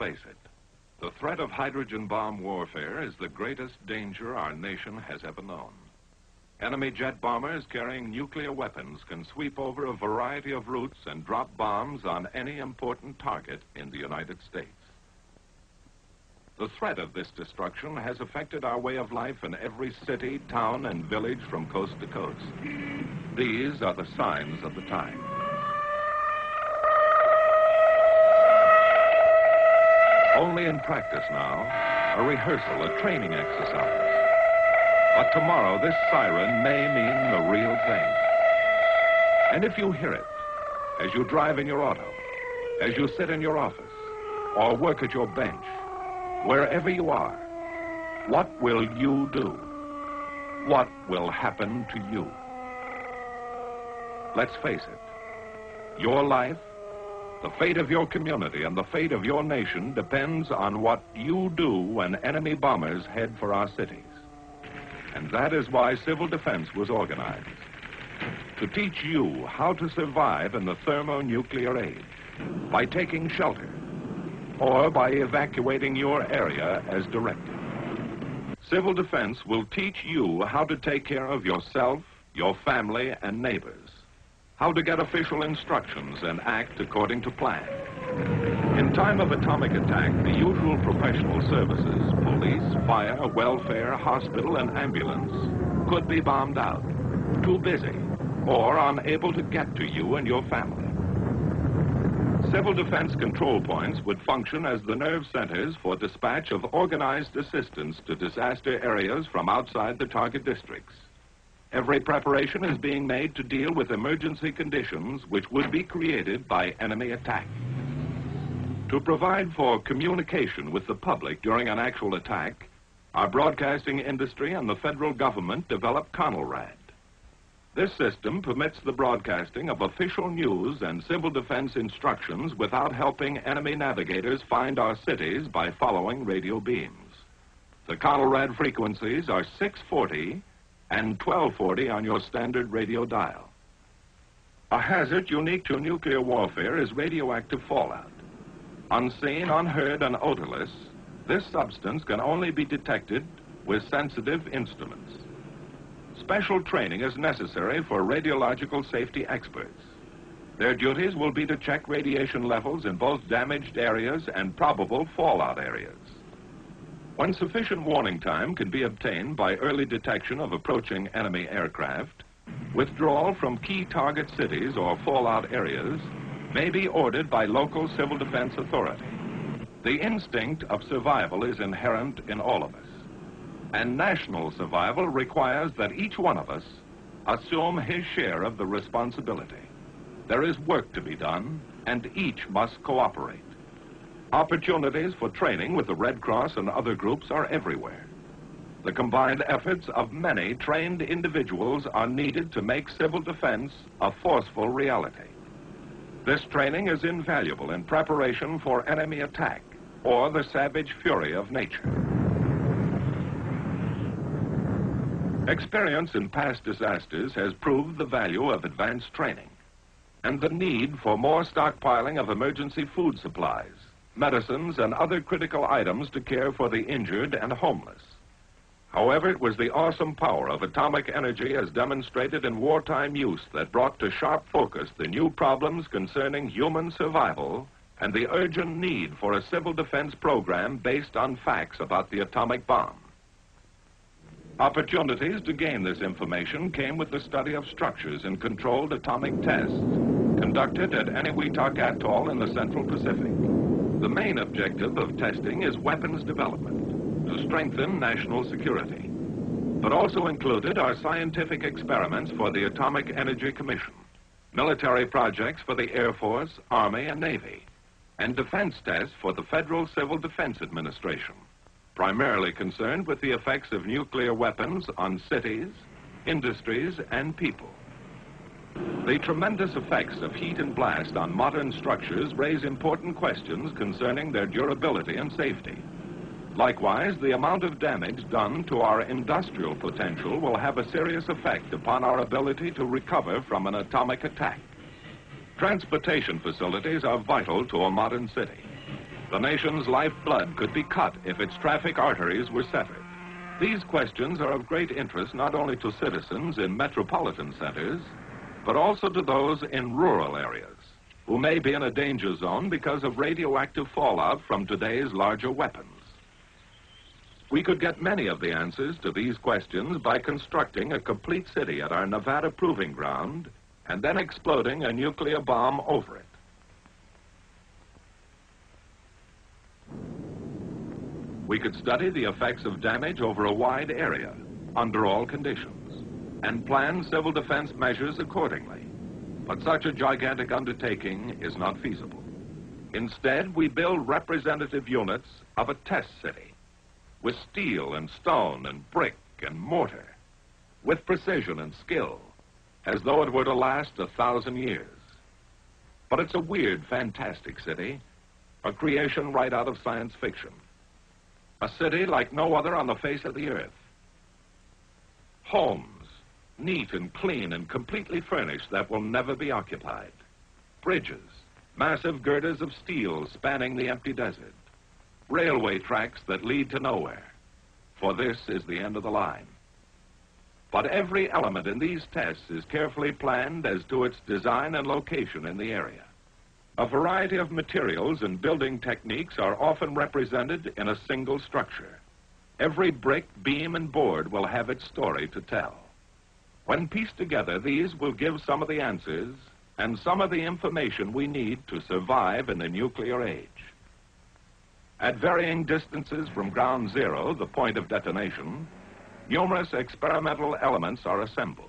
face it. The threat of hydrogen bomb warfare is the greatest danger our nation has ever known. Enemy jet bombers carrying nuclear weapons can sweep over a variety of routes and drop bombs on any important target in the United States. The threat of this destruction has affected our way of life in every city, town, and village from coast to coast. These are the signs of the time. Only in practice now, a rehearsal, a training exercise. But tomorrow, this siren may mean the real thing. And if you hear it, as you drive in your auto, as you sit in your office, or work at your bench, wherever you are, what will you do? What will happen to you? Let's face it, your life, the fate of your community, and the fate of your nation depends on what you do when enemy bombers head for our cities. And that is why Civil Defense was organized, to teach you how to survive in the thermonuclear age by taking shelter or by evacuating your area as directed. Civil Defense will teach you how to take care of yourself, your family, and neighbors, how to get official instructions and act according to plan. In time of atomic attack, the usual professional services, police, fire, welfare, hospital, and ambulance, could be bombed out, too busy, or unable to get to you and your family. Civil defense control points would function as the nerve centers for dispatch of organized assistance to disaster areas from outside the target districts. Every preparation is being made to deal with emergency conditions which would be created by enemy attack. To provide for communication with the public during an actual attack, our broadcasting industry and the federal government developed CONELRAD. This system permits the broadcasting of official news and civil defense instructions without helping enemy navigators find our cities by following radio beams. The CONELRAD frequencies are 640 and 1240 on your standard radio dial. A hazard unique to nuclear warfare is radioactive fallout. Unseen, unheard, and odorless, this substance can only be detected with sensitive instruments. Special training is necessary for radiological safety experts. Their duties will be to check radiation levels in both damaged areas and probable fallout areas. When sufficient warning time can be obtained by early detection of approaching enemy aircraft, withdrawal from key target cities or fallout areas may be ordered by local civil defense authority. The instinct of survival is inherent in all of us, and national survival requires that each one of us assume his share of the responsibility. There is work to be done, and each must cooperate. Opportunities for training with the Red Cross and other groups are everywhere. The combined efforts of many trained individuals are needed to make civil defense a forceful reality. This training is invaluable in preparation for enemy attack or the savage fury of nature. Experience in past disasters has proved the value of advanced training and the need for more stockpiling of emergency food supplies, medicines, and other critical items to care for the injured and homeless. However, it was the awesome power of atomic energy as demonstrated in wartime use that brought to sharp focus the new problems concerning human survival and the urgent need for a civil defense program based on facts about the atomic bomb. Opportunities to gain this information came with the study of structures in controlled atomic tests conducted at Eniwetok Atoll in the Central Pacific. The main objective of testing is weapons development to strengthen national security, but also included are scientific experiments for the Atomic Energy Commission, military projects for the Air Force, Army, and Navy, and defense tests for the Federal Civil Defense Administration, primarily concerned with the effects of nuclear weapons on cities, industries, and people. The tremendous effects of heat and blast on modern structures raise important questions concerning their durability and safety. Likewise, the amount of damage done to our industrial potential will have a serious effect upon our ability to recover from an atomic attack. Transportation facilities are vital to a modern city. The nation's lifeblood could be cut if its traffic arteries were severed. These questions are of great interest not only to citizens in metropolitan centers, but also to those in rural areas who may be in a danger zone because of radioactive fallout from today's larger weapons. We could get many of the answers to these questions by constructing a complete city at our Nevada proving ground and then exploding a nuclear bomb over it. We could study the effects of damage over a wide area, under all conditions, and plan civil defense measures accordingly. But such a gigantic undertaking is not feasible. Instead, we build representative units of a test city, with steel and stone and brick and mortar, with precision and skill, as though it were to last 1,000 years. But it's a weird, fantastic city, a creation right out of science fiction. A city like no other on the face of the earth. Homes, neat and clean and completely furnished, that will never be occupied. Bridges, massive girders of steel spanning the empty desert. Railway tracks that lead to nowhere, for this is the end of the line. But every element in these tests is carefully planned as to its design and location in the area. A variety of materials and building techniques are often represented in a single structure. Every brick, beam, and board will have its story to tell. When pieced together, these will give some of the answers and some of the information we need to survive in the nuclear age. At varying distances from ground zero, the point of detonation, numerous experimental elements are assembled.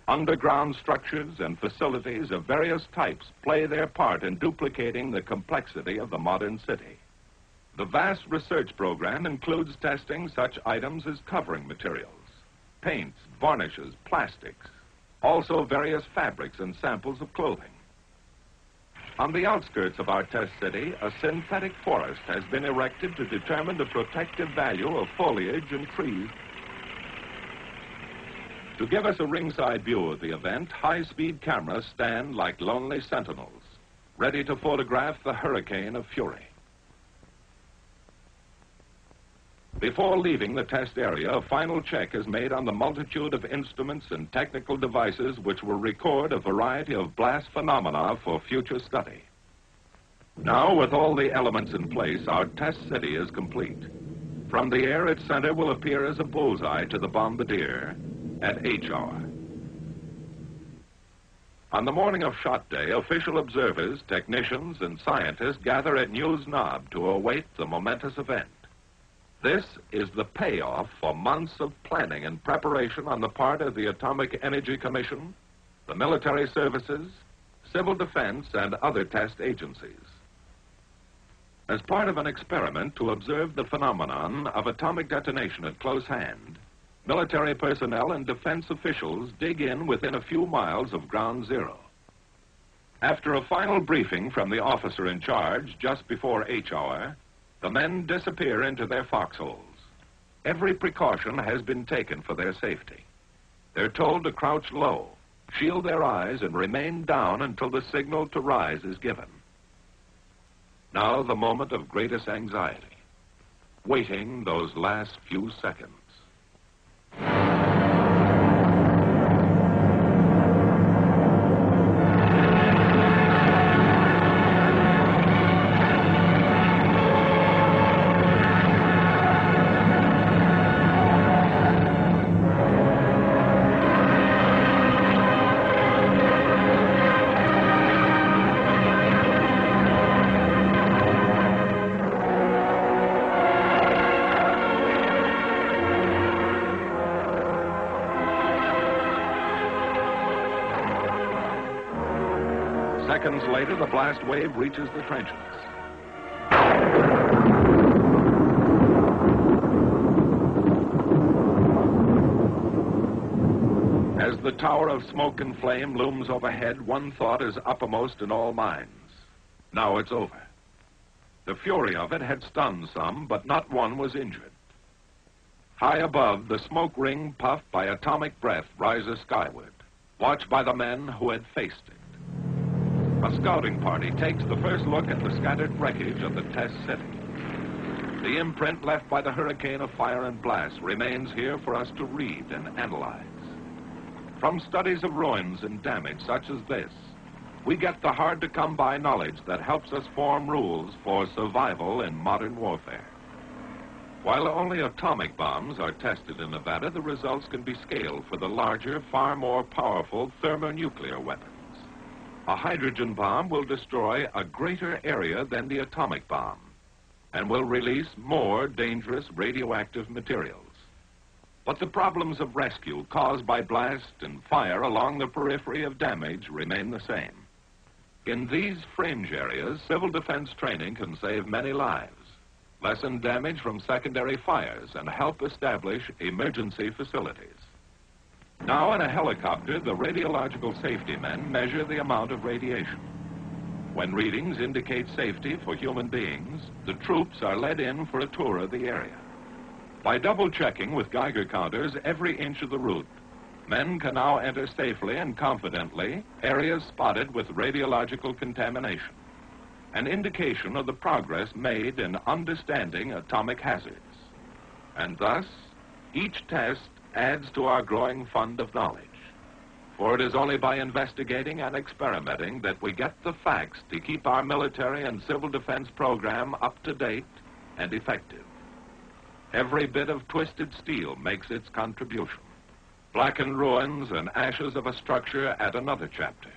Underground structures and facilities of various types play their part in duplicating the complexity of the modern city. The vast research program includes testing such items as covering materials, paints, varnishes, plastics, also various fabrics and samples of clothing. On the outskirts of our test city, a synthetic forest has been erected to determine the protective value of foliage and trees. To give us a ringside view of the event, high-speed cameras stand like lonely sentinels, ready to photograph the hurricane of fury. Before leaving the test area, a final check is made on the multitude of instruments and technical devices which will record a variety of blast phenomena for future study. Now, with all the elements in place, our test city is complete. From the air, its center will appear as a bullseye to the bombardier at H hour. On the morning of shot day, official observers, technicians, and scientists gather at News Knob to await the momentous event. This is the payoff for months of planning and preparation on the part of the Atomic Energy Commission, the military services, civil defense, and other test agencies. As part of an experiment to observe the phenomenon of atomic detonation at close hand, military personnel and defense officials dig in within a few miles of ground zero. After a final briefing from the officer in charge just before H hour, the men disappear into their foxholes. Every precaution has been taken for their safety. They're told to crouch low, shield their eyes, and remain down until the signal to rise is given. Now the moment of greatest anxiety, waiting those last few seconds. Seconds later, the blast wave reaches the trenches. As the tower of smoke and flame looms overhead, one thought is uppermost in all minds. Now it's over. The fury of it had stunned some, but not one was injured. High above, the smoke ring puffed by atomic breath rises skyward, watched by the men who had faced it. a scouting party takes the first look at the scattered wreckage of the test city. The imprint left by the hurricane of fire and blast remains here for us to read and analyze. From studies of ruins and damage such as this, we get the hard-to-come-by knowledge that helps us form rules for survival in modern warfare. While only atomic bombs are tested in Nevada, the results can be scaled for the larger, far more powerful thermonuclear weapons. A hydrogen bomb will destroy a greater area than the atomic bomb and will release more dangerous radioactive materials. But the problems of rescue caused by blast and fire along the periphery of damage remain the same. In these fringe areas, civil defense training can save many lives, lessen damage from secondary fires, and help establish emergency facilities. Now, in a helicopter, the radiological safety men measure the amount of radiation. When readings indicate safety for human beings, the troops are led in for a tour of the area. By double-checking with Geiger counters every inch of the route, men can now enter safely and confidently areas spotted with radiological contamination, an indication of the progress made in understanding atomic hazards. And thus, each test adds to our growing fund of knowledge. For it is only by investigating and experimenting that we get the facts to keep our military and civil defense program up to date and effective. Every bit of twisted steel makes its contribution. Blackened ruins and ashes of a structure add another chapter.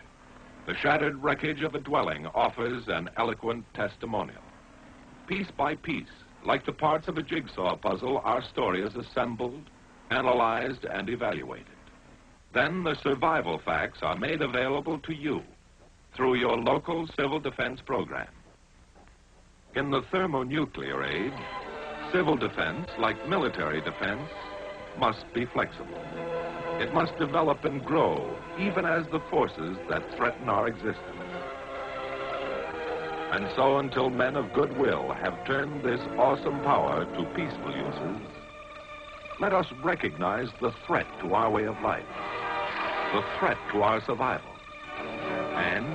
The shattered wreckage of a dwelling offers an eloquent testimonial. Piece by piece, like the parts of a jigsaw puzzle, our story is assembled, analyzed, and evaluated. Then the survival facts are made available to you through your local civil defense program. In the thermonuclear age, civil defense, like military defense, must be flexible. It must develop and grow, even as the forces that threaten our existence. And so, until men of goodwill have turned this awesome power to peaceful uses, let us recognize the threat to our way of life, the threat to our survival. And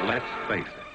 let's face it.